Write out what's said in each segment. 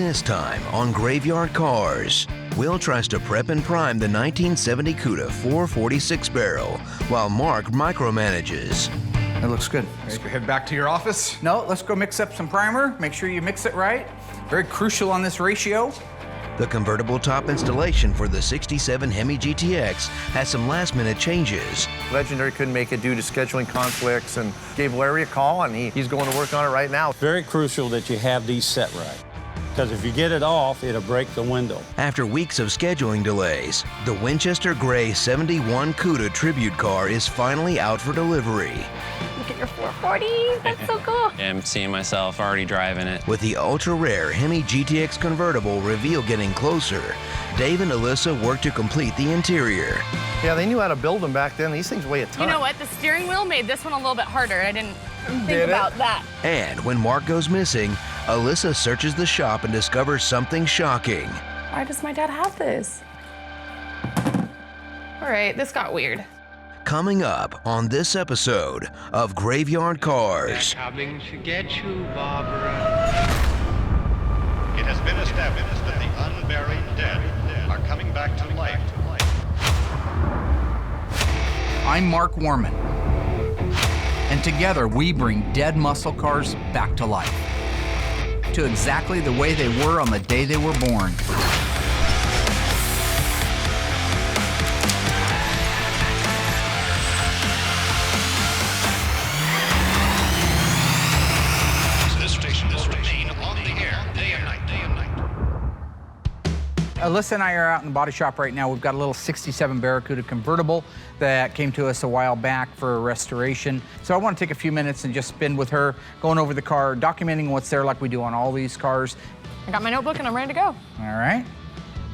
This time on Graveyard Carz, Will tries to prep and prime the 1970 Cuda 446 barrel, while Mark micromanages. That looks good. Let's go head back to your office. No, let's go mix up some primer. Make sure you mix it right. Very crucial on this ratio. The convertible top installation for the 67 Hemi GTX has some last-minute changes. Legendary couldn't make it due to scheduling conflicts and gave Larry a call, and he's going to work on it right now. Very crucial that you have these set right, because if you get it off, it'll break the window. After weeks of scheduling delays, the Winchester Grey 71 Cuda tribute car is finally out for delivery. Look at your 440, that's so cool. I'm seeing myself already driving it. With the ultra-rare Hemi GTX convertible reveal getting closer, Dave and Alyssa worked to complete the interior. Yeah, they knew how to build them back then. These things weigh a ton. You know what, the steering wheel made this one a little bit harder. I didn't think about that. And when Mark goes missing, Alyssa searches the shop and discovers something shocking. Why does my dad have this? All right, this got weird. Coming up on this episode of Graveyard Carz. They're coming to get you, Barbara. It has been established that the unburied dead are coming back to life. I'm Mark Warman. And together we bring dead muscle cars back to life. To exactly the way they were on the day they were born. Alyssa and I are out in the body shop right now. We've got a little 67 Barracuda convertible that came to us a while back for a restoration. So I want to take a few minutes and just spend with her, going over the car, documenting what's there like we do on all these cars. I got my notebook and I'm ready to go. All right.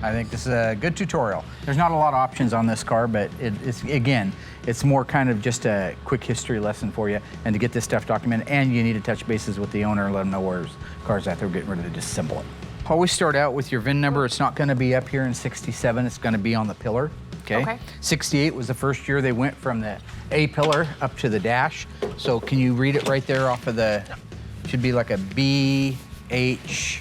I think this is a good tutorial. There's not a lot of options on this car, but it's more kind of just a quick history lesson for you and to get this stuff documented. And you need to touch bases with the owner and let them know where his car's at. They're getting ready to disassemble it. Always start out with your VIN number. It's not going to be up here in 67. It's going to be on the pillar. Okay. 68 was the first year they went from the A pillar up to the dash. So can you read it right there off of the? Should be like a BH.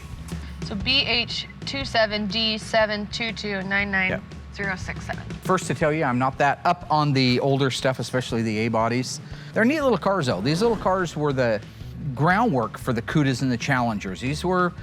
So BH27D72299. First to tell you, I'm not that up on the older stuff, especially the A bodies. They're neat little cars though. These little cars were the groundwork for the Cudas and the Challengers. These were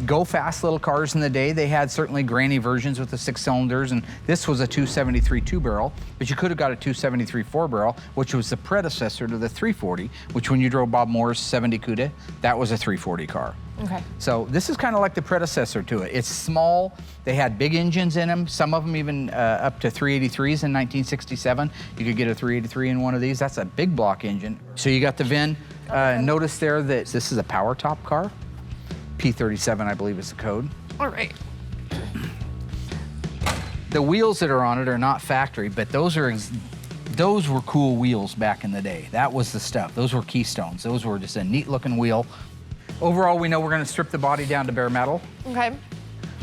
go fast little cars in the day. They had certainly granny versions with the 6 cylinders, and this was a 273 2-barrel, but you could have got a 273 4-barrel, which was the predecessor to the 340, which when you drove Bob Moore's 70 Cuda, that was a 340 car. Okay. So this is kind of like the predecessor to it. It's small. They had big engines in them, some of them even up to 383s in 1967. You could get a 383 in one of these. That's a big block engine. So you got the VIN. Notice there that this is a power top car. P37, I believe, is the code. All right. The wheels that are on it are not factory, but those were cool wheels back in the day. That was the stuff. Those were Keystones. Those were just a neat looking wheel. Overall, we know we're going to strip the body down to bare metal. Okay.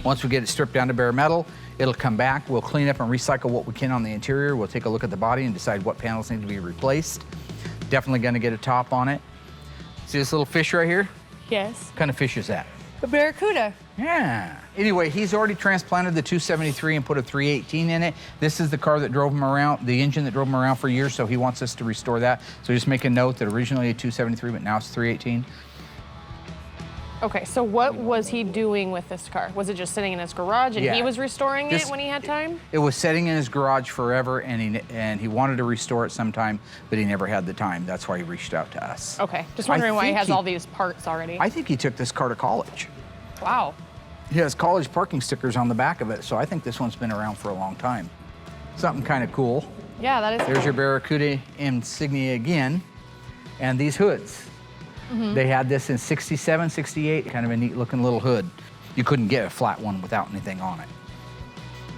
Once we get it stripped down to bare metal, it'll come back. We'll clean up and recycle what we can on the interior. We'll take a look at the body and decide what panels need to be replaced. Definitely going to get a top on it. See this little fish right here? Yes. What kind of fish is that? A Barracuda. Yeah. Anyway, he's already transplanted the 273 and put a 318 in it. This is the car that drove him around, the engine that drove him around for years, so he wants us to restore that. So just make a note that originally a 273, but now it's 318. Okay, so what was he doing with this car? Was it just sitting in his garage and he was restoring it when he had time? It was sitting in his garage forever, and he wanted to restore it sometime, but he never had the time. That's why he reached out to us. Okay, just wondering why he has all these parts already. I think he took this car to college. Wow. He has college parking stickers on the back of it, so I think this one's been around for a long time. Something kind of cool. Yeah, that is There's your Barracuda insignia again, and these hoods. They had this in 67, 68, kind of a neat looking little hood. You couldn't get a flat one without anything on it.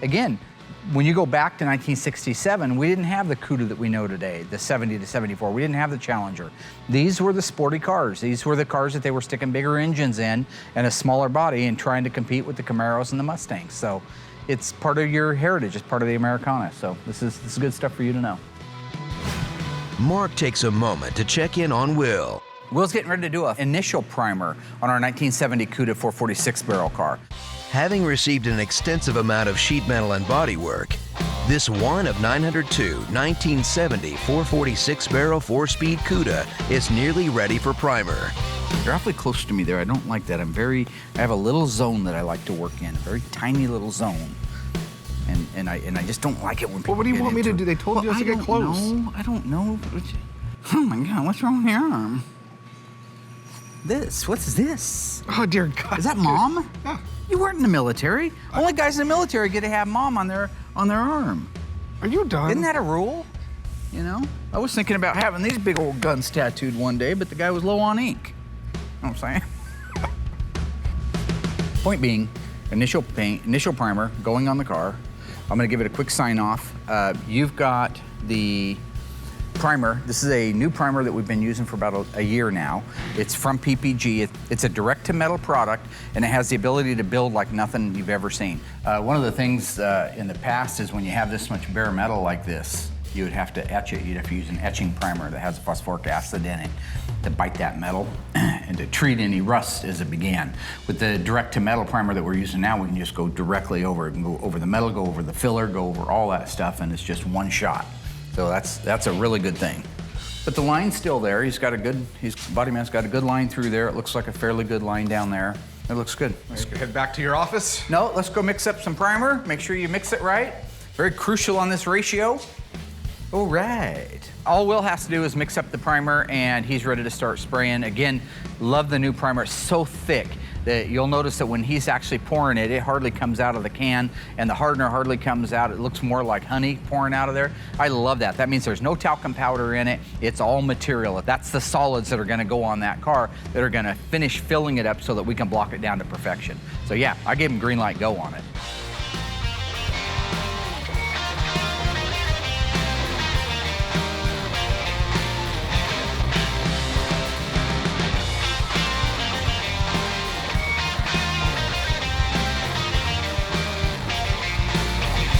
Again, when you go back to 1967, we didn't have the Cuda that we know today, the 70 to 74. We didn't have the Challenger. These were the sporty cars. These were the cars that they were sticking bigger engines in and a smaller body and trying to compete with the Camaros and the Mustangs. So it's part of your heritage. It's part of the Americana. So this is good stuff for you to know. Mark takes a moment to check in on Will. Will's getting ready to do an initial primer on our 1970 Cuda 446 barrel car. Having received an extensive amount of sheet metal and bodywork, this one of 902 1970 446 barrel 4-speed Cuda is nearly ready for primer. You're awfully close to me there. I don't like that. I have a little zone that I like to work in, a very tiny little zone. And I just don't like it when people Well, what do you get want me to into do? They told you to get close. I don't know. Oh my God, what's wrong with your arm? What's this? Oh, dear God. Is that Mom? Yeah. You weren't in the military. Only guys in the military get to have Mom on their arm. Are you done? Isn't that a rule? You know? I was thinking about having these big old guns tattooed one day, but the guy was low on ink. You know what I'm saying? Point being, initial paint, initial primer going on the car. I'm gonna give it a quick sign off. You've got the primer. This is a new primer that we've been using for about a year now. It's from PPG. It's a direct to metal product, and it has the ability to build like nothing you've ever seen. One of the things in the past is when you have this much bare metal like this, you would have to etch it. You'd have to use an etching primer that has phosphoric acid in it to bite that metal and to treat any rust as it began. With the direct to metal primer that we're using now, we can just go directly over it and go over the metal, go over the filler, go over all that stuff, and it's just one shot. So that's a really good thing. But the line's still there. His body man's got a good line through there. It looks like a fairly good line down there. It looks good. Let's head back to your office. No, let's go mix up some primer. Make sure you mix it right. Very crucial on this ratio. All right. All Will has to do is mix up the primer and he's ready to start spraying. Again, love the new primer. It's so thick that you'll notice that when he's actually pouring it, it hardly comes out of the can and the hardener hardly comes out. It looks more like honey pouring out of there. I love that. That means there's no talcum powder in it. It's all material. That's the solids that are gonna go on that car that are gonna finish filling it up so that we can block it down to perfection. So yeah, I gave him green light go on it.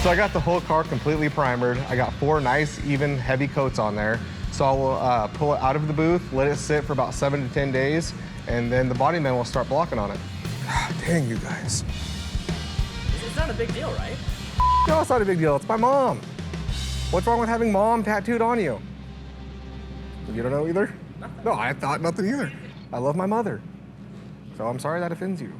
So I got the whole car completely primered. I got 4 nice, even, heavy coats on there. So I will pull it out of the booth, let it sit for about 7 to 10 days, and then the body man will start blocking on it. Dang, you guys. It's not a big deal, right? No, it's not a big deal. It's my mom. What's wrong with having Mom tattooed on you? You don't know either? Nothing. No, I thought nothing either. I love my mother. So I'm sorry that offends you.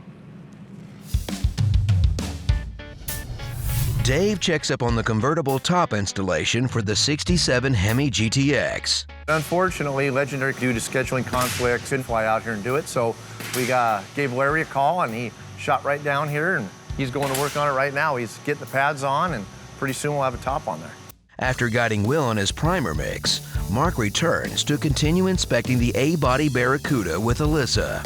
Dave checks up on the convertible top installation for the 67 Hemi GTX. Unfortunately, Legendary, due to scheduling conflicts, didn't fly out here and do it, so we gave Larry a call, and he shot right down here, and he's going to work on it right now. He's getting the pads on, and pretty soon we'll have a top on there. After guiding Will on his primer mix, Mark returns to continue inspecting the A-body Barracuda with Alyssa.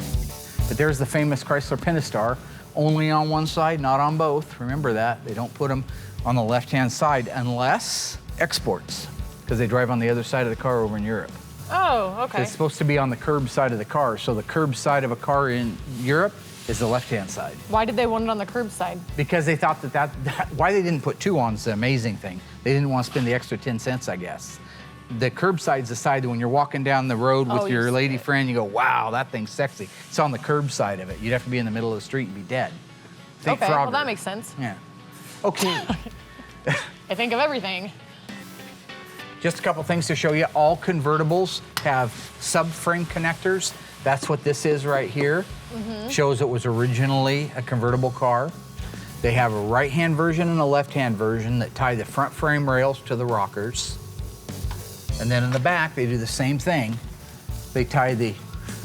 But there's the famous Chrysler Pentastar, only on one side, not on both. Remember that. They don't put them on the left-hand side unless exports, because they drive on the other side of the car over in Europe. Oh, okay. It's supposed to be on the curb side of the car, so the curb side of a car in Europe is the left-hand side. Why did they want it on the curb side? Because they thought that why they didn't put 2 on is the amazing thing. They didn't want to spend the extra 10 cents, I guess. The curb side's the side that when you're walking down the road with your lady friend, you go, wow, that thing's sexy. It's on the curb side of it. You'd have to be in the middle of the street and be dead. Think okay, Frogger. well that makes sense. Yeah. Okay. I think of everything. Just a couple things to show you. All convertibles have subframe connectors. That's what this is right here. Shows it was originally a convertible car. They have a right-hand version and a left-hand version that tie the front frame rails to the rockers. And then in the back, they do the same thing. They tie the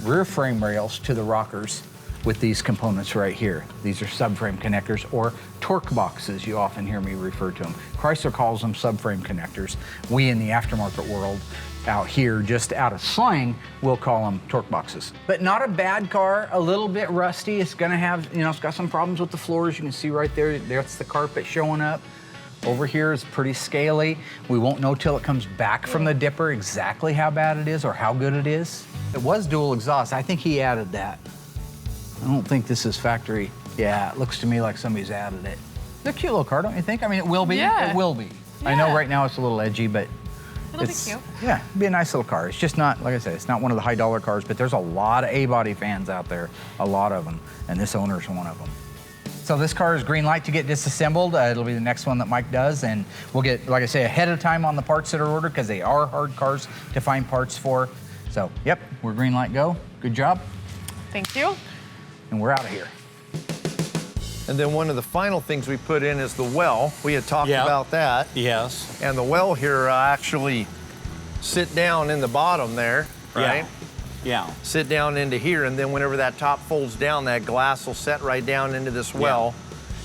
rear frame rails to the rockers with these components right here. These are subframe connectors, or torque boxes, you often hear me refer to them. Chrysler calls them subframe connectors. We in the aftermarket world out here, just out of slang, we'll call them torque boxes. But not a bad car, a little bit rusty. It's gonna have, it's got some problems with the floors. You can see right there, that's the carpet showing up. Over here is pretty scaly. We won't know till it comes back from the dipper exactly how bad it is or how good it is. It was dual exhaust. I think he added that. I don't think this is factory. Yeah, it looks to me like somebody's added it. It's a cute little car, don't you think? I mean, it will be. Yeah. It will be. Yeah. I know right now it's a little edgy, but That'll be cute. Yeah, it'd be a nice little car. It's just not, like I said, it's not one of the high dollar cars, but there's a lot of A-body fans out there, a lot of them, and this owner's one of them. So this car is green light to get disassembled. It'll be the next one that Mike does, and we'll get, like I say, ahead of time on the parts that are ordered because they are hard cars to find parts for. So, yep, we're green light go. Good job. Thank you. And we're out of here. And then one of the final things we put in is the well. We had talked about that. Yes. And the well here actually sit down in the bottom there, right? Yeah. Sit down into here, and then whenever that top folds down, that glass will set right down into this well.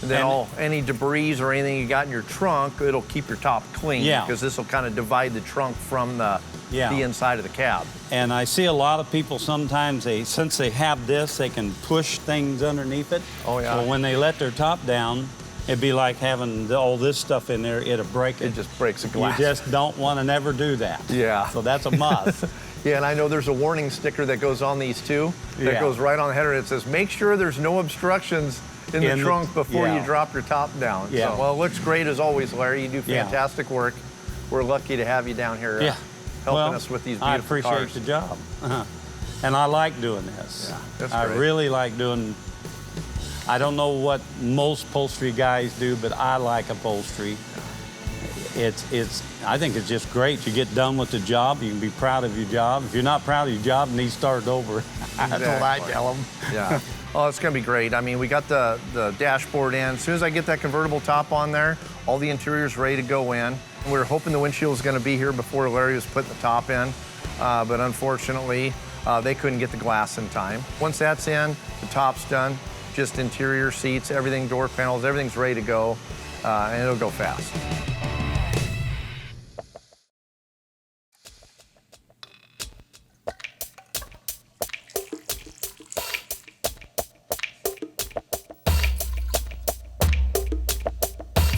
And then any debris or anything you got in your trunk, it'll keep your top clean. Because this will kind of divide the trunk from the inside of the cab. And I see a lot of people sometimes, since they have this, they can push things underneath it. Oh, yeah. So when they let their top down, it'd be like having all this stuff in there, it'll break it. It just breaks the glass. You just don't want to never do that. Yeah. So that's a must. Yeah, and I know there's a warning sticker that goes on these too, that goes right on the header. It says, make sure there's no obstructions in the trunk before you drop your top down. Yeah. So, well, it looks great as always, Larry. You do fantastic work. We're lucky to have you down here helping us with these beautiful cars. I appreciate the job. And I like doing this. Yeah, that's I great. really like doing, I don't know what most upholstery guys do, but I like upholstery. I think it's just great. You get done with the job, you can be proud of your job. If you're not proud of your job, it needs to start over. That's what I tell them. Yeah. Oh, it's gonna be great. I mean, we got the dashboard in. As soon as I get that convertible top on there, all the interior's ready to go in. We were hoping the windshield was gonna be here before Larry was putting the top in, but unfortunately, they couldn't get the glass in time. Once that's in, the top's done, just interior seats, everything, door panels, everything's ready to go, and it'll go fast.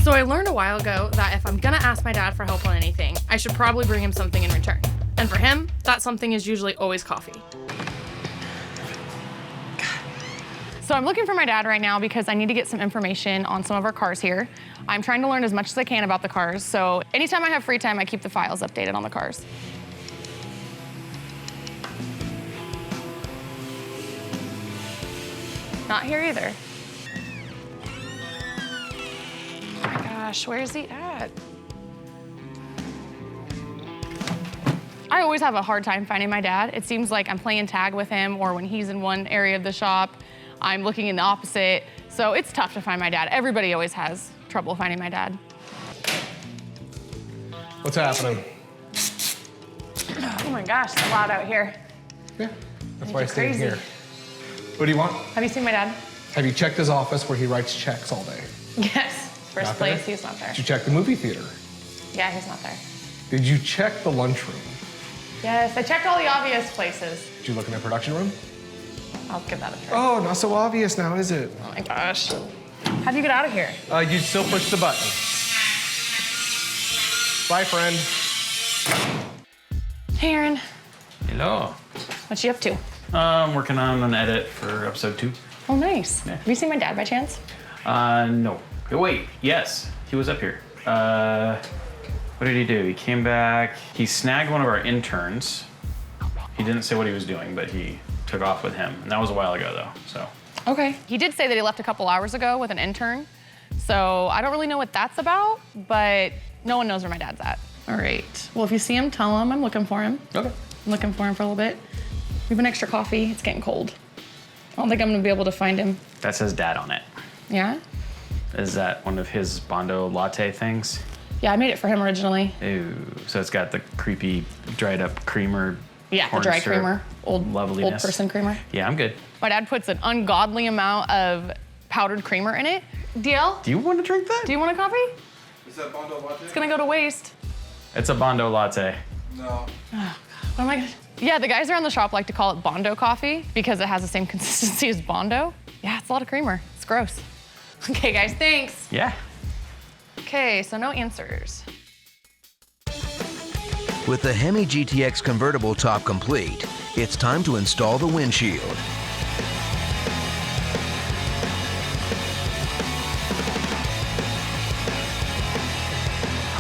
So I learned a while ago that if I'm gonna ask my dad for help on anything, I should probably bring him something in return. And for him, that something is usually always coffee. So I'm looking for my dad right now because I need to get some information on some of our cars here. I'm trying to learn as much as I can about the cars, so anytime I have free time, I keep the files updated on the cars. Not here either. Oh my gosh, where is he at? I always have a hard time finding my dad. It seems like I'm playing tag with him, or when he's in one area of the shop, I'm looking in the opposite. So it's tough to find my dad. Everybody always has trouble finding my dad. What's happening? Oh my gosh, it's loud out here. Yeah, that's why I stayed crazy. here. What do you want? Have you seen my dad? Have you checked his office where he writes checks all day? Yes. First Not there? place, he's not there. Did you check the movie theater? Yeah, he's not there. Did you check the lunchroom? Yes, I checked all the obvious places. Did you look in the production room? I'll give that a try. Oh, not so obvious now, is it? Oh my gosh. How'd you get out of here? You still push the button. Bye, friend. Hey, Aaron. Hello. What you up to? I'm working on an edit for episode 2. Oh, nice. Yeah. Have you seen my dad by chance? No. Oh, wait, yes, he was up here. What did he do? He came back, he snagged one of our interns. He didn't say what he was doing, but he took off with him. And that was a while ago, though, so. Okay. He did say that he left a couple hours ago with an intern. So I don't really know what that's about, but no one knows where my dad's at. All right. Well, if you see him, tell him I'm looking for him. Okay. I'm looking for him for a little bit. We have an extra coffee. It's getting cold. I don't think I'm gonna be able to find him. That says dad on it. Yeah? Is that one of his Bondo latte things? Yeah, I made it for him originally. Ooh, so it's got the creepy dried up creamer. Yeah, the corn dry syrup creamer. Old loveliness. person creamer. Yeah, I'm good. My dad puts an ungodly amount of powdered creamer in it. DL? Do you want to drink that? Do you want a coffee? Is that Bondo latte? It's gonna go to waste. It's a Bondo latte. No. What am I gonna... Yeah, the guys around the shop like to call it Bondo coffee because it has the same consistency as Bondo. Yeah, it's a lot of creamer. It's gross. Okay, guys, thanks. Yeah. Okay, so no answers. With the Hemi GTX convertible top complete, it's time to install the windshield.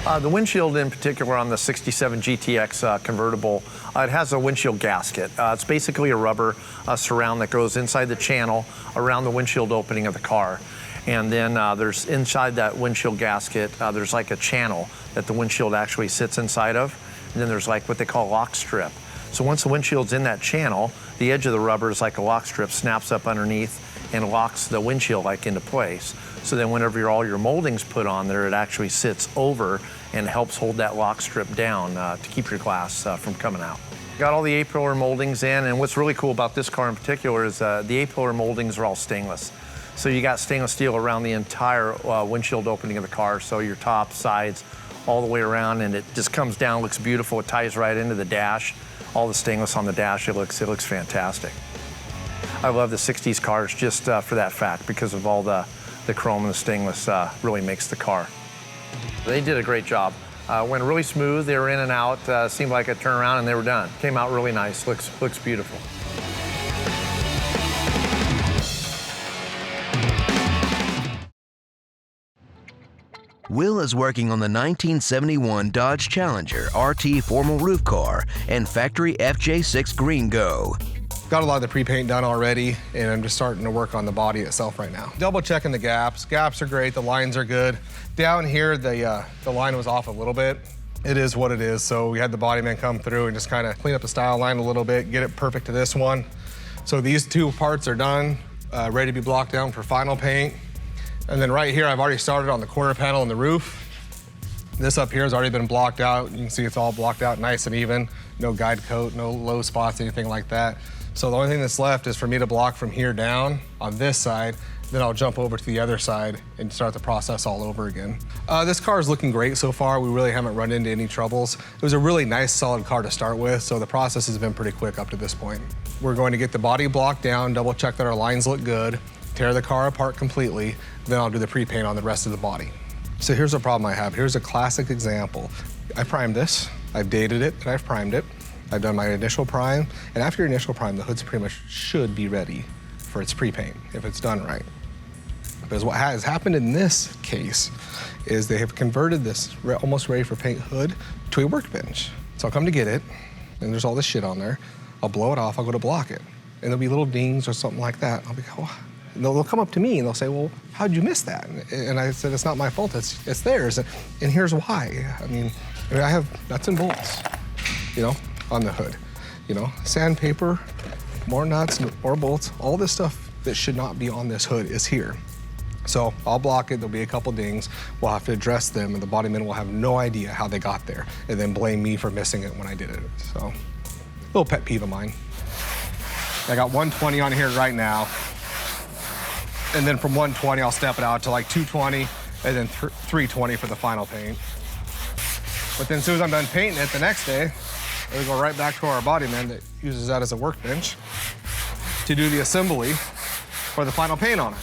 The windshield in particular on the 67 GTX convertible, it has a windshield gasket. It's basically a rubber surround that goes inside the channel around the windshield opening of the car. And then there's inside that windshield gasket, there's like a channel that the windshield actually sits inside of. And then there's like what they call a lock strip. So once the windshield's in that channel, the edge of the rubber is like a lock strip, snaps up underneath and locks the windshield like into place. So then whenever all your molding's put on there, it actually sits over and helps hold that lock strip down to keep your glass from coming out. Got all the A-pillar moldings in, and what's really cool about this car in particular is the A-pillar moldings are all stainless. So you got stainless steel around the entire windshield opening of the car, so your top, sides, all the way around, and it just comes down, looks beautiful. It ties right into the dash. All the stainless on the dash, it looks fantastic. I love the 60s cars just for that fact, because of all the chrome and the stainless really makes the car. They did a great job. Went really smooth, they were in and out, seemed like a turnaround and they were done. Came out really nice, looks beautiful. Will is working on the 1971 Dodge Challenger RT formal roof car and factory FJ6 Green Go. Got a lot of the pre-paint done already, and I'm just starting to work on the body itself right now. Double checking the gaps. Gaps are great, the lines are good. Down here, the line was off a little bit. It is what it is, so we had the body man come through and just kind of clean up the style line a little bit, get it perfect to this one. So these two parts are done, ready to be blocked down for final paint. And then right here, I've already started on the quarter panel and the roof. This up here has already been blocked out. You can see it's all blocked out nice and even. No guide coat, no low spots, anything like that. So the only thing that's left is for me to block from here down on this side, then I'll jump over to the other side and start the process all over again. This car is looking great so far. We really haven't run into any troubles. It was a really nice, solid car to start with, so the process has been pretty quick up to this point. We're going to get the body blocked down, double check that our lines look good, tear the car apart completely, then I'll do the pre-paint on the rest of the body. So here's a problem I have. Here's a classic example. I primed this, I've dated it, and I've primed it. I've done my initial prime, and after your initial prime, the hood's pretty much should be ready for its pre-paint, if it's done right. Because what has happened in this case is they have converted this almost ready for paint hood to a workbench. So I'll come to get it, and there's all this shit on there. I'll blow it off, I'll go to block it. And there'll be little dings or something like that. I'll be, oh. And they'll come up to me and they'll say, well, how'd you miss that? And I said, it's not my fault, it's theirs. And here's why. I mean, I have nuts and bolts, you know, on the hood. You know, sandpaper, more nuts, more bolts, all this stuff that should not be on this hood is here. So I'll block it, there'll be a couple dings, we'll have to address them, and the bodyman will have no idea how they got there, and then blame me for missing it when I did it. So, little pet peeve of mine. I got 120 on here right now, and then from 120, I'll step it out to like 220, and then 320 for the final paint. But then as soon as I'm done painting it the next day, we go right back to our bodyman that uses that as a workbench to do the assembly for the final paint on it.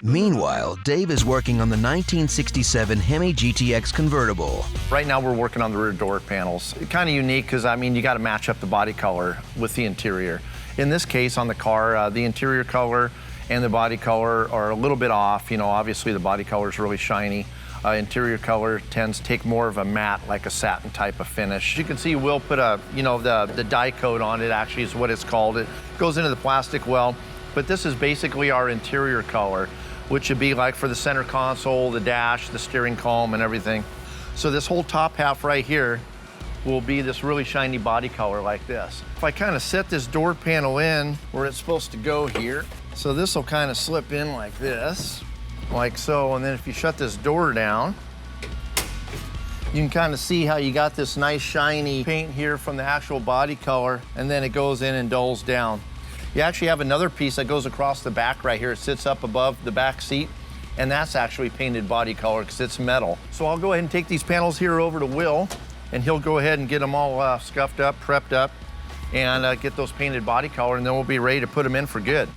Meanwhile, Dave is working on the 1967 Hemi GTX convertible. Right now we're working on the rear door panels. Kind of unique because, I mean, you got to match up the body color with the interior. In this case on the car, the interior color and the body color are a little bit off. You know, obviously the body color is really shiny. Interior color tends to take more of a matte, like a satin type of finish. You can see Will put a, you know, the dye coat on it, actually is what it's called. It goes into the plastic well, but this is basically our interior color, which should be like for the center console, the dash, the steering column, and everything. So this whole top half right here will be this really shiny body color like this. If I kind of set this door panel in where it's supposed to go here, so this will kind of slip in like this, like so, and then if you shut this door down, you can kind of see how you got this nice shiny paint here from the actual body color, and then it goes in and dulls down. You actually have another piece that goes across the back right here. It sits up above the back seat, and that's actually painted body color because it's metal. So I'll go ahead and take these panels here over to Will, and he'll go ahead and get them all scuffed up, prepped up, and get those painted body color, and then we'll be ready to put them in for good.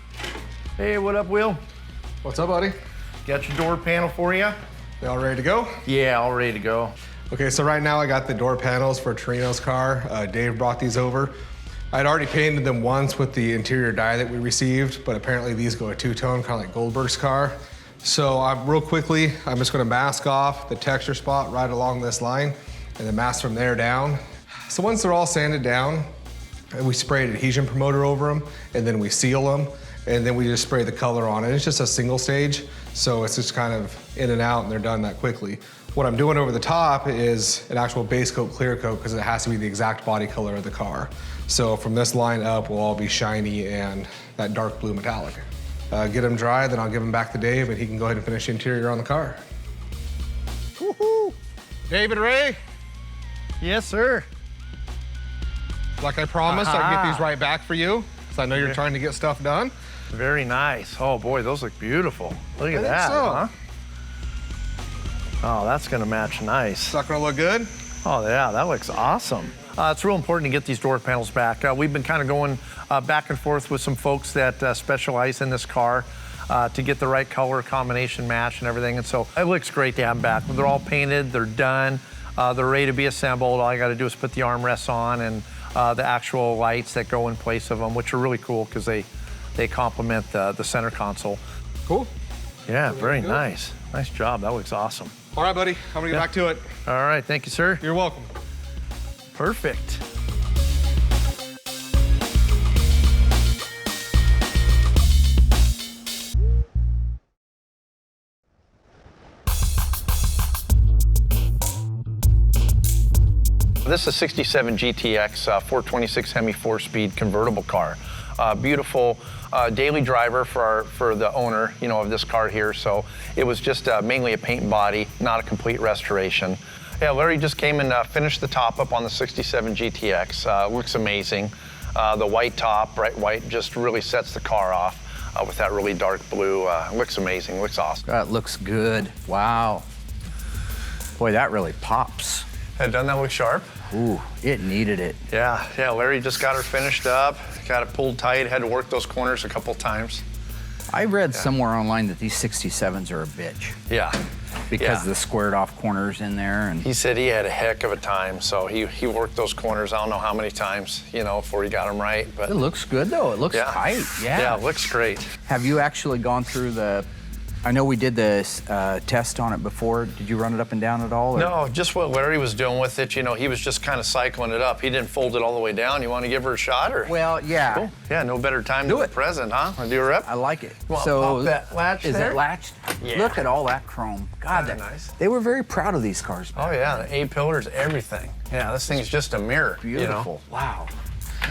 Hey, what up, Will? What's up, buddy? Got your door panel for you? They all ready to go? Yeah, all ready to go. Okay, so right now I got the door panels for Torino's car. Dave brought these over. I'd already painted them once with the interior dye that we received, but apparently these go a two-tone, kind of like Goldberg's car. So real quickly, I'm just gonna mask off the texture spot right along this line and then mask from there down. So once they're all sanded down, we spray an adhesion promoter over them, and then we seal them, and then we just spray the color on it. It's just a single stage, so it's just kind of in and out, and they're done that quickly. What I'm doing over the top is an actual base coat, clear coat, because it has to be the exact body color of the car. So from this line up, will all be shiny and that dark blue metallic. Get them dry, then I'll give them back to Dave, and he can go ahead and finish the interior on the car. Woohoo! David Ray, Yes, sir. like I promised, I'd get these right back for you, because I know you're trying to get stuff done. Very nice. Oh boy, those look beautiful. Look at I think that, so. huh? Oh, that's gonna match nice. Is that gonna look good? Oh yeah, that looks awesome. It's real important to get these door panels back. We've been kind of going back and forth with some folks that specialize in this car to get the right color combination match and everything. And so it looks great to have them back. They're all painted, they're done, they're ready to be assembled. All you gotta do is put the armrests on and the actual lights that go in place of them, which are really cool because they complement the center console. Cool. Yeah, very nice. Nice job, that looks awesome. All right, buddy, I'm gonna get back to it. All right, thank you, sir. You're welcome. Perfect. This is a 67 GTX 426 Hemi 4-speed convertible car. Beautiful daily driver for the owner, of this car here. So it was just mainly a paint and body, not a complete restoration. Yeah, Larry just came and finished the top up on the 67 GTX. Looks amazing. The white top, bright white, just really sets the car off with that really dark blue. Looks amazing, looks awesome. That looks good. Wow. Boy, that really pops. Doesn't that look sharp? Ooh, it needed it. Yeah, Larry just got her finished up, got it pulled tight, had to work those corners a couple times. I read somewhere online that these 67s are a bitch. Yeah. Because of the squared off corners in there. And he said he had a heck of a time, so he worked those corners I don't know how many times, before he got them right. But it looks good though, it looks tight, Yeah, it looks great. Have you actually gone through I know we did the test on it before. Did you run it up and down at all? Or? No, just what Larry was doing with it. He was just kind of cycling it up. He didn't fold it all the way down. You want to give her a shot, or? Well, yeah. Cool. Yeah, no better time than the present, huh? Want to do a rep? I like it. You want to pop that latch Is there? it latched? Yeah. Look at all that chrome. God, Isn't that nice? They were very proud of these cars. Oh yeah, the A-pillars, everything. Yeah, this thing's just a mirror. Beautiful. Wow.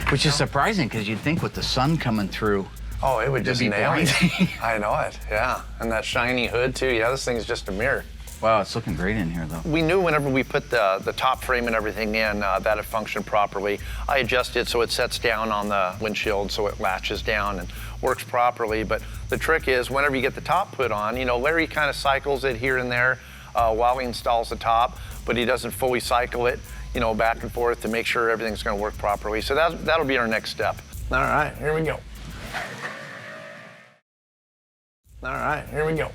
Which is surprising because you'd think with the sun coming through. Oh, it would just be nail it. blinding. I know it, yeah. And that shiny hood too. Yeah, this thing's just a mirror. Wow, it's looking great in here though. We knew whenever we put the top frame and everything in that it functioned properly. I adjusted so it sets down on the windshield so it latches down and works properly. But the trick is whenever you get the top put on, Larry kind of cycles it here and there while he installs the top, but he doesn't fully cycle it, back and forth to make sure everything's gonna work properly. So that'll be our next step. All right, here we go. All right, here we go.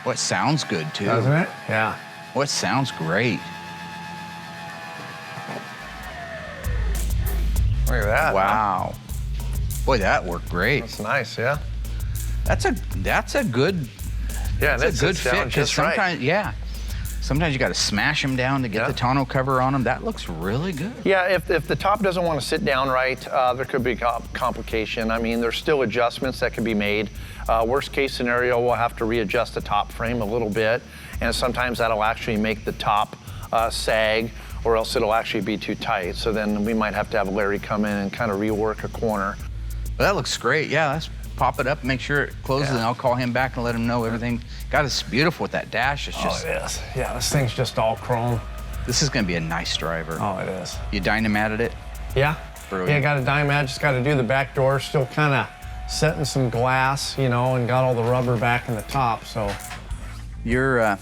Well, it sounds good too. Doesn't it? Yeah. Well, it sounds great. Look at that. Wow. Boy, that worked great. That's nice, yeah. That's a good. Yeah, that's a good fit. Just sometimes, right. Sometimes you got to smash them down to get the tonneau cover on them. That looks really good. Yeah, if the top doesn't want to sit down right, there could be a complication. I mean, there's still adjustments that can be made. Worst case scenario, we'll have to readjust the top frame a little bit, and sometimes that'll actually make the top sag, or else it'll actually be too tight. So then we might have to have Larry come in and kind of rework a corner. Well, that looks great. Yeah, let's pop it up, make sure it closes, and I'll call him back and let him know everything. God, it's beautiful with that dash. It's just. Oh, it is. Yeah, this thing's just all chrome. This is going to be a nice driver. Oh, it is. You dynamatted it? Yeah. Brilliant. Yeah, got a dynamat, just got to do the back door. Still kind of setting some glass, and got all the rubber back in the top, so. You're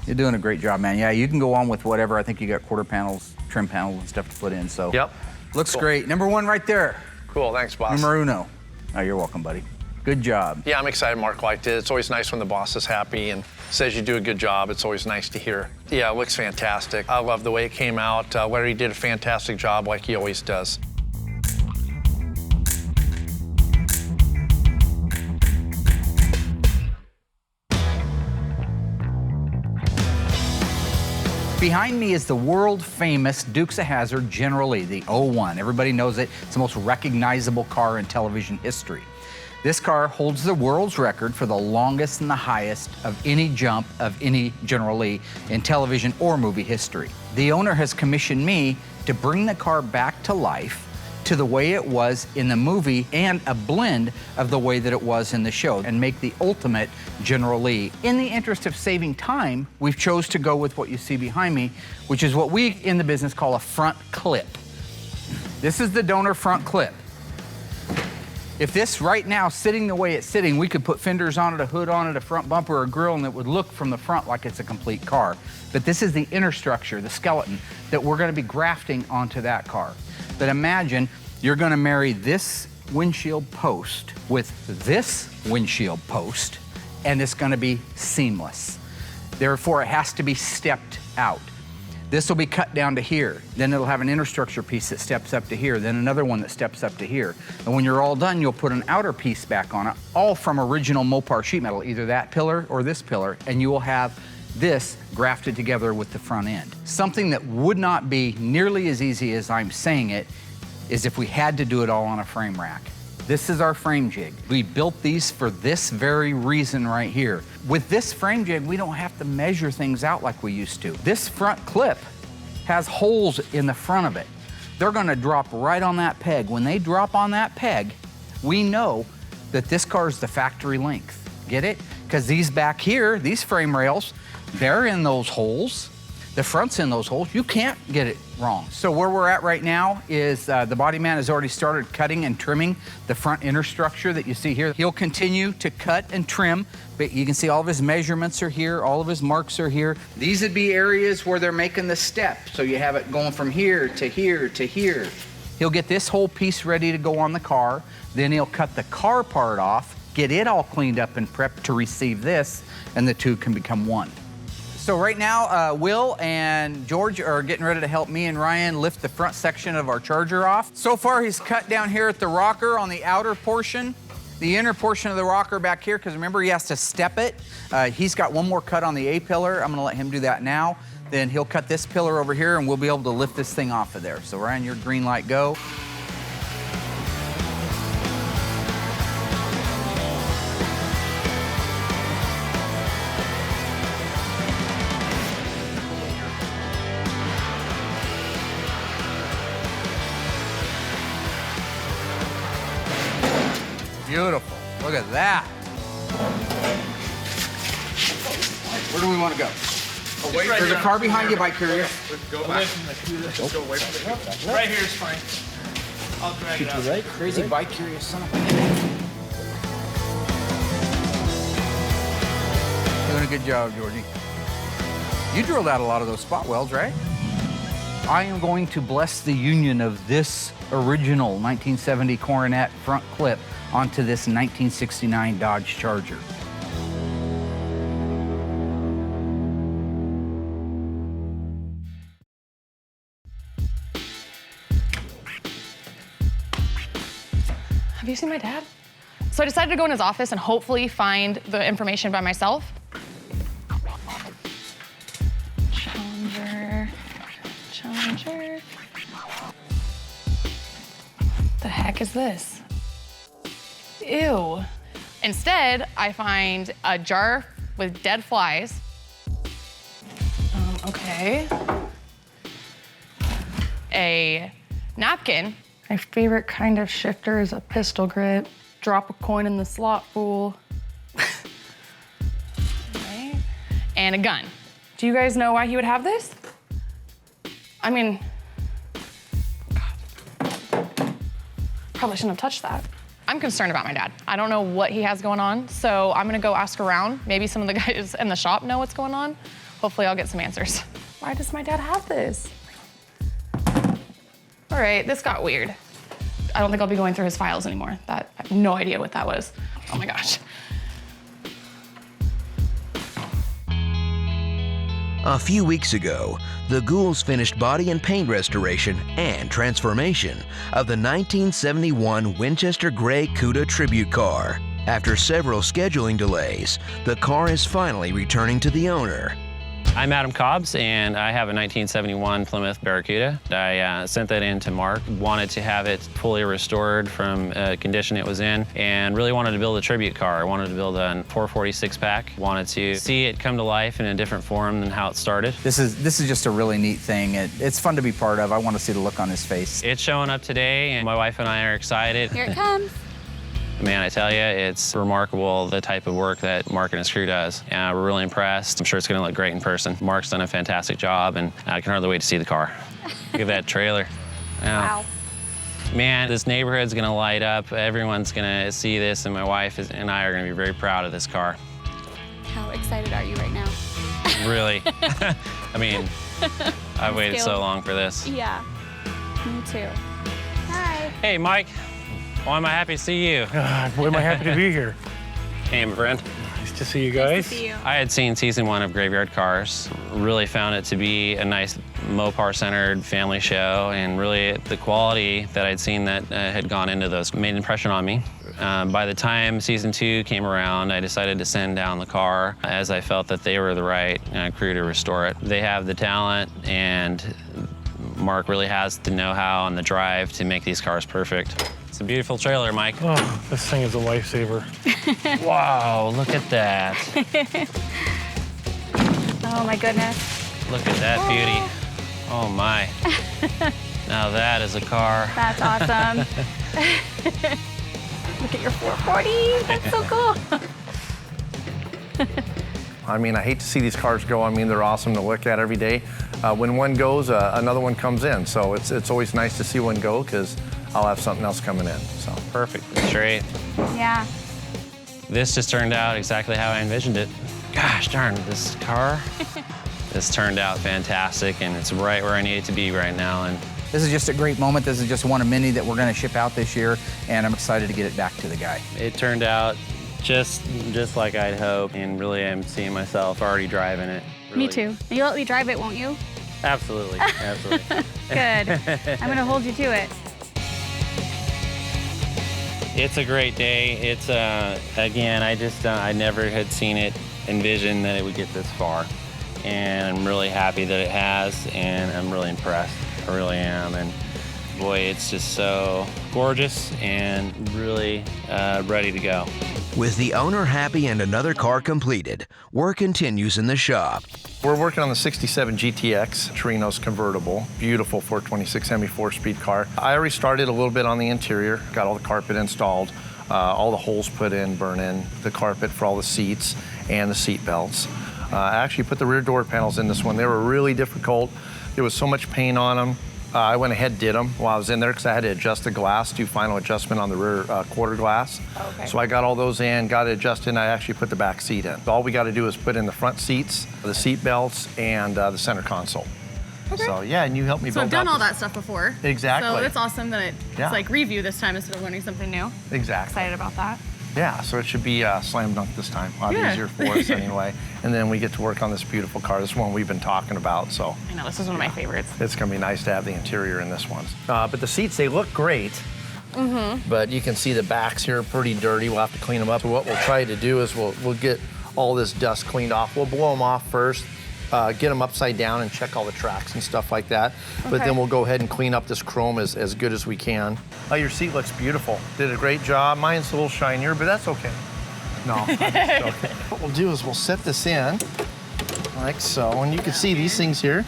doing a great job, man. Yeah, you can go on with whatever. I think you got quarter panels, trim panels and stuff to put in, so. Yep. Looks great. Number one right there. Cool, thanks, boss. Numero uno. Oh, you're welcome, buddy. Good job. Yeah, I'm excited Mark liked it. It's always nice when the boss is happy and says you do a good job. It's always nice to hear. Yeah, it looks fantastic. I love the way it came out. Larry did a fantastic job like he always does. Behind me is the world-famous Dukes of Hazzard General Lee, the 01. Everybody knows it. It's the most recognizable car in television history. This car holds the world's record for the longest and the highest of any jump of any General Lee in television or movie history. The owner has commissioned me to bring the car back to life to the way it was in the movie and a blend of the way that it was in the show and make the ultimate General Lee. In the interest of saving time, we've chose to go with what you see behind me, which is what we in the business call a front clip. This is the donor front clip. If this right now, sitting the way it's sitting, we could put fenders on it, a hood on it, a front bumper, a grille, and it would look from the front like it's a complete car. But this is the inner structure, the skeleton, that we're gonna be grafting onto that car. But imagine you're gonna marry this windshield post with this windshield post, and it's gonna be seamless. Therefore, it has to be stepped out. This will be cut down to here. Then it'll have an inner structure piece that steps up to here, then another one that steps up to here. And when you're all done, you'll put an outer piece back on it, all from original Mopar sheet metal, either that pillar or this pillar, and you will have this grafted together with the front end. Something that would not be nearly as easy as I'm saying it is if we had to do it all on a frame rack. This is our frame jig. We built these for this very reason right here. With this frame jig, we don't have to measure things out like we used to. This front clip has holes in the front of it. They're gonna drop right on that peg. When they drop on that peg, we know that this car is the factory length. Get it? Because these back here, these frame rails, they're in those holes. The front's in those holes. You can't get it wrong. So where we're at right now is the body man has already started cutting and trimming the front inner structure that you see here. He'll continue to cut and trim, but you can see all of his measurements are here, all of his marks are here. These would be areas where they're making the step. So you have it going from here to here to here. He'll get this whole piece ready to go on the car. Then he'll cut the car part off, get it all cleaned up and prepped to receive this, and the two can become one. So right now, Will and George are getting ready to help me and Ryan lift the front section of our Charger off. So far, he's cut down here at the rocker on the outer portion, the inner portion of the rocker back here, because remember, he has to step it. He's got one more cut on the A pillar. I'm gonna let him do that now. Then he'll cut this pillar over here, and we'll be able to lift this thing off of there. So Ryan, your green light, go. Beautiful. Look at that. Where do we want to go? Away There's a car behind you, Bike Courier. Go away from the Cuda. Just go away from the Cuda. Right here is fine. I'll drag it out. Right? Crazy Bike Courier son of a... Doing a good job, Georgie. You drilled out a lot of those spot welds, right? I am going to bless the union of this original 1970 Coronet front clip onto this 1969 Dodge Charger. Have you seen my dad? So I decided to go in his office and hopefully find the information by myself. Challenger. The heck is this? Ew. Instead, I find a jar with dead flies. Okay. A napkin. My favorite kind of shifter is a pistol grip. Drop a coin in the slot pool. Right. And a gun. Do you guys know why he would have this? I mean, God. Probably shouldn't have touched that. I'm concerned about my dad. I don't know what he has going on, so I'm gonna go ask around. Maybe some of the guys in the shop know what's going on. Hopefully I'll get some answers. Why does my dad have this? All right, this got weird. I don't think I'll be going through his files anymore. I have no idea what that was. Oh my gosh. A few weeks ago, the Ghouls finished body and paint restoration and transformation of the 1971 Winchester Grey Cuda tribute car. After several scheduling delays, the car is finally returning to the owner. I'm Adam Cobbs, and I have a 1971 Plymouth Barracuda. I sent that in to Mark. Wanted to have it fully restored from condition it was in, and really wanted to build a tribute car. I wanted to build a 446 pack. Wanted to see it come to life in a different form than how it started. This is just a really neat thing. It's fun to be part of. I want to see the look on his face. It's showing up today, and my wife and I are excited. Here it comes. Man, I tell you, it's remarkable the type of work that Mark and his crew does. We're really impressed. I'm sure it's going to look great in person. Mark's done a fantastic job, and I can hardly wait to see the car. Look at that trailer. Wow. Man, this neighborhood's going to light up. Everyone's going to see this, and my wife and I are going to be very proud of this car. How excited are you right now? Really. I mean, I've waited so long for this. Yeah, me too. Hi. Hey, Mike. Why am I happy to see you? Boy, am I happy to be here. Hey, my friend. Nice to see you guys. Nice to see you. I had seen season 1 of Graveyard Carz. Really found it to be a nice Mopar-centered family show, and really the quality that I'd seen that had gone into those made an impression on me. By the time season 2 came around, I decided to send down the car as I felt that they were the right crew to restore it. They have the talent, and Mark really has the know-how and the drive to make these cars perfect. It's a beautiful trailer, Mike. Oh, this thing is a lifesaver. Wow, look at that. Oh my goodness. Look at that beauty. Oh my. Now that is a car. That's awesome. Look at your 440. That's so cool. I mean, I hate to see these cars go. I mean, they're awesome to look at every day. When one goes, another one comes in. So it's always nice to see one go, because I'll have something else coming in. So perfect. Straight. Yeah. This just turned out exactly how I envisioned it. Gosh darn, this car. This turned out fantastic, and it's right where I need it to be right now. And this is just a great moment. This is just one of many that we're going to ship out this year, and I'm excited to get it back to the guy. it turned out just like I'd hoped, and really I'm seeing myself already driving it. Really. Me too. You'll let me drive it, won't you? Absolutely, absolutely. Good. I'm going to hold you to it. It's a great day. It's, again, I never had seen it, envisioned that it would get this far. And I'm really happy that it has, and I'm really impressed. I really am. And boy, it's just so gorgeous and really ready to go. With the owner happy and another car completed, work continues in the shop. we're working on the 67 GTX Torinos convertible. Beautiful 426 Hemi 4-speed car. I already started a little bit on the interior, got all the carpet installed, all the holes put in, burn in, the carpet for all the seats and the seat belts. I actually put the rear door panels in this one. They were really difficult. There was so much paint on them. I went ahead and did them while I was in there because I had to adjust the glass, do final adjustment on the rear quarter glass. Okay. So I got all those in, got it adjusted, and I actually put the back seat in. All we got to do is put in the front seats, the seat belts, and the center console. Okay. So yeah, and you helped me So build I've done out all this. that stuff before. Exactly. So it's awesome that it's Yeah. like review this time instead of learning something new. Exactly. Excited about that. Yeah, so it should be slam dunk this time. A lot Yeah. easier for us anyway. And then we get to work on this beautiful car. This one we've been talking about, so. I know, this is one of my favorites. It's gonna be nice to have the interior in this one. But the seats, they look great. Mm-hmm. But you can see the backs here are pretty dirty. We'll have to clean them up. So what we'll try to do is we'll get all this dust cleaned off. We'll blow them off first, get them upside down and check all the tracks and stuff like that. But Okay. then we'll go ahead and clean up this chrome as good as we can. Oh, your seat looks beautiful. Did a great job. Mine's a little shinier, but that's okay. No, I'm just joking. What we'll do is we'll set this in like so. And you can see these things here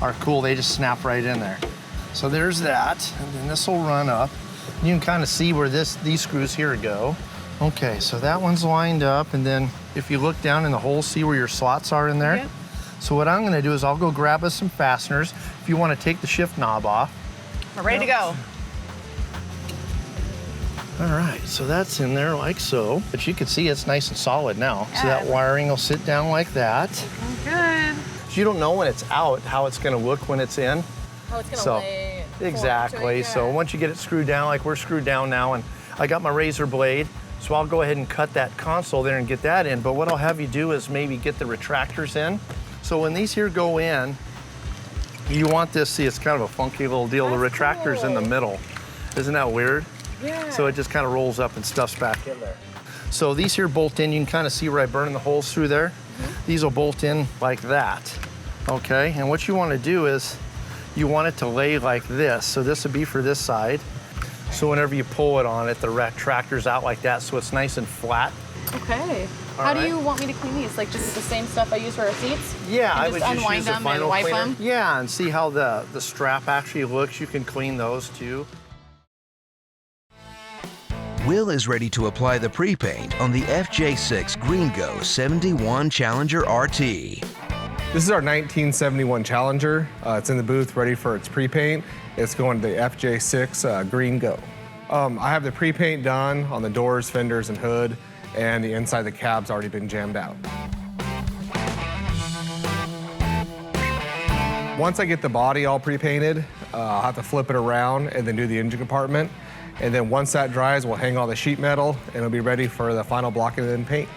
are cool. They just snap right in there. So there's that, and then this will run up. You can kind of see where these screws here go. Okay, so that one's lined up, and then if you look down in the hole, see where your slots are in there? Yep. So what I'm gonna do is I'll go grab us some fasteners. If you wanna take the shift knob off. We're ready to go. All right, so that's in there like so. But you can see it's nice and solid now. So that wiring will sit down like that. Good. You don't know when it's out how it's gonna look when it's in. How it's gonna So, lay. Exactly. So once you get it screwed down, like we're screwed down now, and I got my razor blade, so I'll go ahead and cut that console there and get that in. But what I'll have you do is maybe get the retractors in. So when these here go in, you want this, see, it's kind of a funky little deal. The retractor's in the middle. Isn't that weird? Yeah. So it just kind of rolls up and stuffs back in there. So these here bolt in, you can kind of see where I burn the holes through there. These will bolt in like that, okay? And what you want to do is you want it to lay like this. So this would be for this side. So whenever you pull it on it, the retractor's out like that, so it's nice and flat. Okay. How do you want me to clean these? Like just the same stuff I use for our seats? Yeah, I and would just just unwind use the them and final wipe cleaner. them? Yeah, and see how the strap actually looks. You can clean those too. Will is ready to apply the pre-paint on the FJ6 Green Go 71 Challenger RT. This is our 1971 Challenger. It's in the booth ready for its pre-paint. It's going to the FJ6 Green Go. I have the pre-paint done on the doors, fenders, and hood, and the inside of the cab's already been jammed out. Once I get the body all pre-painted, I'll have to flip it around and then do the engine compartment. And then once that dries, we'll hang all the sheet metal and it'll be ready for the final blocking and paint.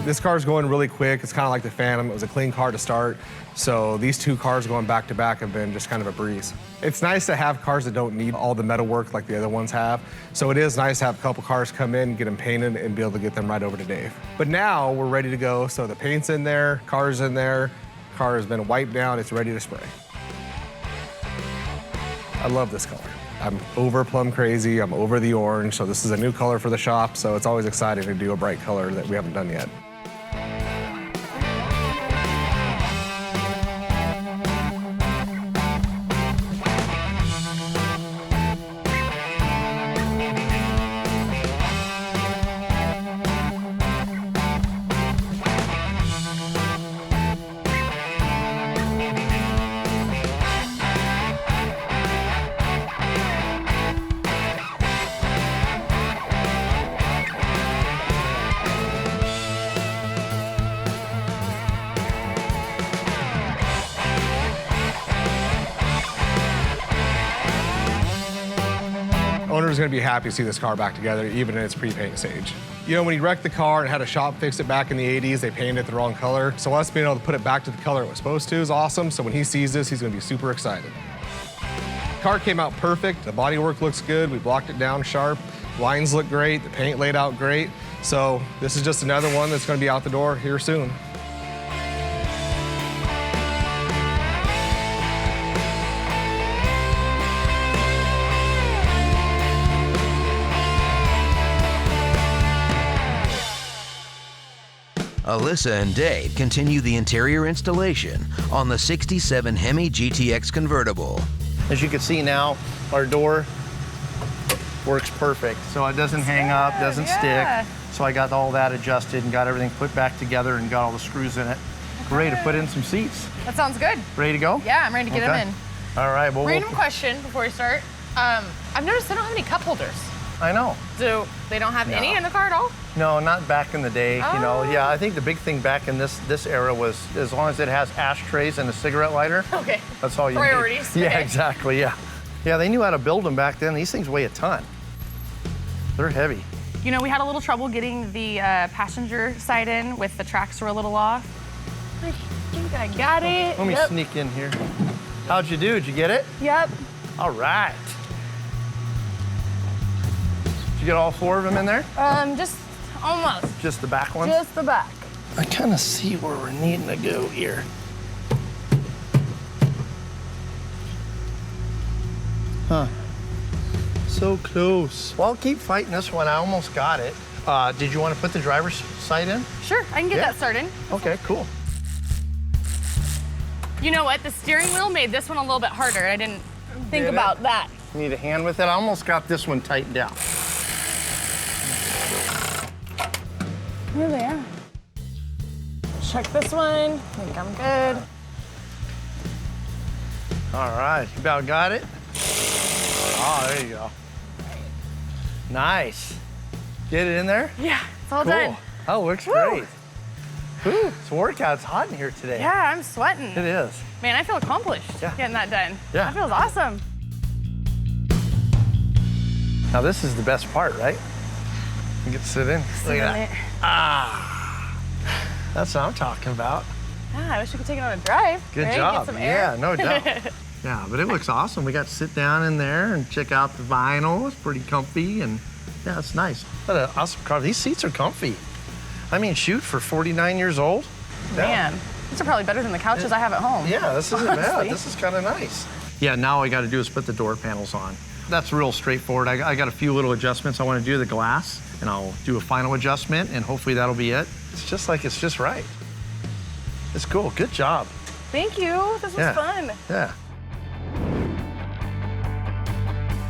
This car's going really quick. It's kind of like the Phantom. It was a clean car to start. So these two cars going back to back have been just kind of a breeze. It's nice to have cars that don't need all the metal work like the other ones have. So it is nice to have a couple cars come in, get them painted, and be able to get them right over to Dave. But now we're ready to go. So the paint's in there, car's in there, car has been wiped down, it's ready to spray. I love this color. I'm over plum crazy, I'm over the orange, so this is a new color for the shop, so it's always exciting to do a bright color that we haven't done yet. Owner's gonna be happy to see this car back together, even in its pre-paint stage. You know, when he wrecked the car and had a shop fix it back in the 80s, they painted it the wrong color. So us being able to put it back to the color it was supposed to is awesome. So when he sees this, he's gonna be super excited. Car came out perfect. The bodywork looks good. We blocked it down sharp. Lines look great. The paint laid out great. So this is just another one that's gonna be out the door here soon. Alyssa and Dave continue the interior installation on the 67 Hemi GTX convertible. As you can see now, our door works perfect. So it doesn't hang up, doesn't stick. So I got all that adjusted and got everything put back together and got all the screws in it. Ready to put in some seats. That sounds good. Ready to go? Yeah, I'm ready to get them in. All right, well, Random question before we start. I've noticed they don't have any cup holders. I know. Do they don't have any in the car at all? No, not back in the day, you know. Yeah, I think the big thing back in this era was as long as it has ashtrays and a cigarette lighter. Okay. That's all you Priorities. need. Yeah, Okay. exactly, yeah. Yeah, they knew how to build them back then. These things weigh a ton. They're heavy. You know, we had a little trouble getting the passenger side in with the tracks were a little off. I think I got it. Let me sneak in here. How'd you do? Did you get it? Yep. All right. Did you get all four of them in there? Just almost. Just the back ones? Just the back. I kind of see where we're needing to go here. Huh. So close. Well, I'll keep fighting this one. I almost got it. Did you want to put the driver's side in? Sure, I can get that started. Okay, cool. You know what? The steering wheel made this one a little bit harder. I didn't think about that. You need a hand with it? I almost got this one tightened down. Here they are. Check this one. I think I'm good. All right, you about got it? Oh, there you go. Nice. Get it in there? Yeah, it's all cool. done. Oh, looks Woo. great. It's a workout. It's hot in here today. Yeah, I'm sweating. It is. Man, I feel accomplished getting that done. Yeah. That feels awesome. Now this is the best part, right? You get to sit in. Look at that. Ah, that's what I'm talking about. Yeah, I wish we could take it on a drive. Good right? job. Get some air. Yeah, no doubt. Yeah, but it looks awesome. We got to sit down in there and check out the vinyl. It's pretty comfy, and yeah, it's nice. What an awesome car. These seats are comfy. I mean, shoot, for 49 years old. Man, these are probably better than the couches I have at home. Yeah, this isn't honestly. bad. This is kind of nice. Yeah, now all I got to do is put the door panels on. That's real straightforward. I got a few little adjustments I want to do to the glass, and I'll do a final adjustment, and hopefully that'll be it. It's just right. It's cool. Good job. Thank you. This was fun. Yeah.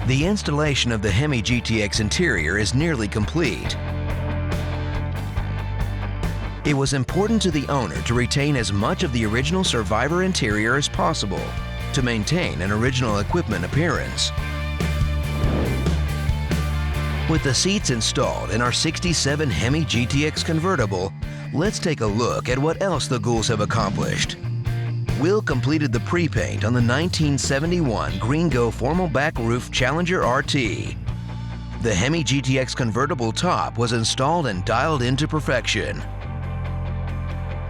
The installation of the Hemi GTX interior is nearly complete. It was important to the owner to retain as much of the original Survivor interior as possible to maintain an original equipment appearance. With the seats installed in our '67 Hemi GTX convertible, let's take a look at what else the Ghouls have accomplished. Will completed the pre-paint on the 1971 Green Go Formal Back Roof Challenger RT. The Hemi GTX convertible top was installed and dialed into perfection.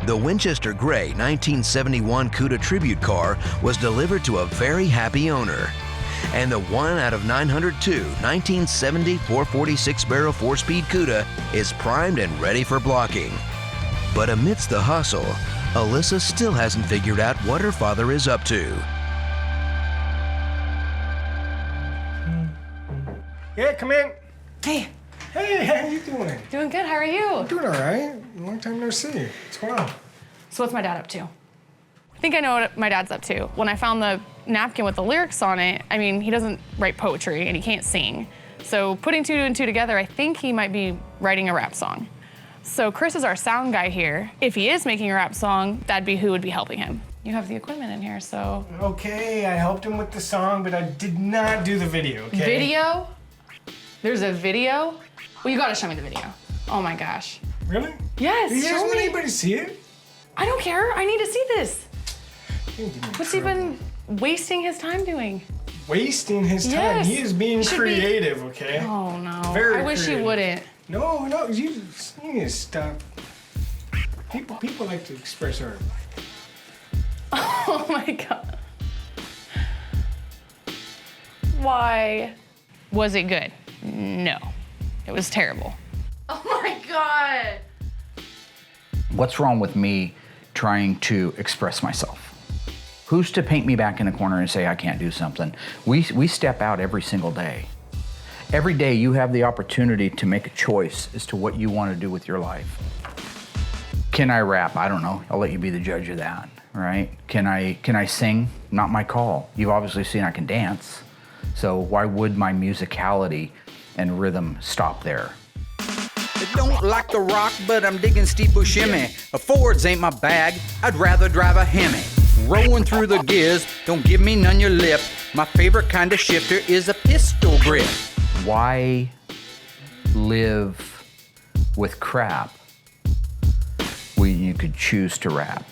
The Winchester Grey 1971 Cuda tribute car was delivered to a very happy owner. And the 1 out of 902 1970 446 barrel 4-speed Cuda is primed and ready for blocking. But amidst the hustle, Alyssa still hasn't figured out what her father is up to. Yeah, come in. Hey. Hey, how you doing? Doing good. How are you? I'm doing all right. Long time no see. What's going on? So what's my dad up to? I think I know what my dad's up to. When I found the napkin with the lyrics on it, I mean, he doesn't write poetry and he can't sing. So putting 2 and 2 together, I think he might be writing a rap song. So Chris is our sound guy here. If he is making a rap song, that'd be who would be helping him. You have the equipment in here, so. Okay, I helped him with the song, but I did not do the video, okay? Video? There's a video? Well, you gotta show me the video. Oh my gosh. Really? Yes, You guys show want me. anybody to see it? I don't care, I need to see this. Give me What's he been wasting his time doing? Wasting his time. Yes. He is being Should be- creative, okay? Oh no, Very I wish creative. he wouldn't. No, you need to stop. People like to express art. Oh my God. Why? Was it good? No, it was terrible. Oh my God. What's wrong with me trying to express myself? Who's to paint me back in a corner and say I can't do something? We step out every single day. Every day you have the opportunity to make a choice as to what you want to do with your life. Can I rap? I don't know. I'll let you be the judge of that, right? Can I sing? Not my call. You've obviously seen I can dance. So why would my musicality and rhythm stop there? I don't like the rock, but I'm digging steep shimmy. A Fords ain't my bag, I'd rather drive a Hemi. Rolling through the gears, don't give me none your lip. My favorite kind of shifter is a pistol grip. Why live with crap when you could choose to rap?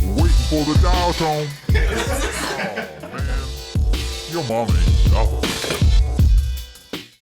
Waiting for the dial tone. Oh, man. Your mama ain't nothing.